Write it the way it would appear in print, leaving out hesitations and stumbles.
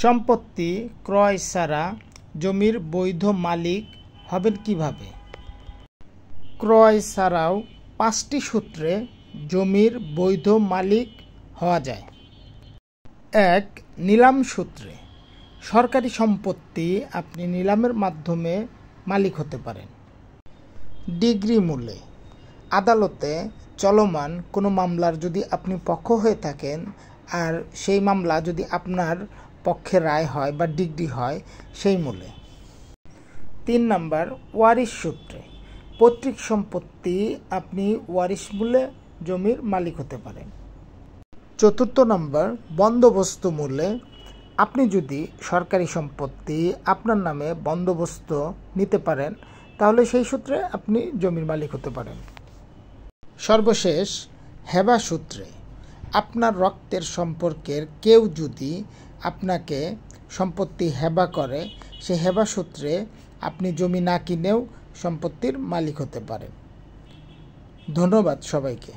সম্পত্তি ক্রয় ছাড়া জমির বৈধ মালিক হবেন কিভাবে? ক্রয় ছাড়াও 5টি সূত্রে জমির বৈধ মালিক হওয়া যায়। 1. নিলাম সূত্রে। সরকারি সম্পত্তি আপনি নিলামের মাধ্যমে মালিক হতে পারেন। ডিগ্রি মূলে। আদালতে চলমান কোনো মামলার যদি আপনি পক্ষ হয়ে থাকেন আর সেই মামলা যদি আপনার পক্ষে রায় হয় বা ডিগ্রি হয় সেই মূলে। 3 নাম্বার ওয়ারিশ সূত্রে। পৈতৃক সম্পত্তি আপনি ওয়ারিশ মূলে জমির মালিক হতে পারেন। 4 নাম্বার বন্দোবস্ত মূলে। আপনি যদি সরকারি সম্পত্তি আপনার নামে বন্দোবস্ত নিতে পারেন তাহলে সেই সূত্রে আপনি জমির মালিক হতে পারেন। সর্বশেষ হেবা সূত্রে। আপনার রক্তের সম্পর্কের কেউ যদি আপনাকে সম্পত্তি হেবা করে সে হেবা সূত্রে আপনি জমি না কিনেও সম্পত্তির মালিক হতে পারেন। ধন্যবাদ সবাইকে।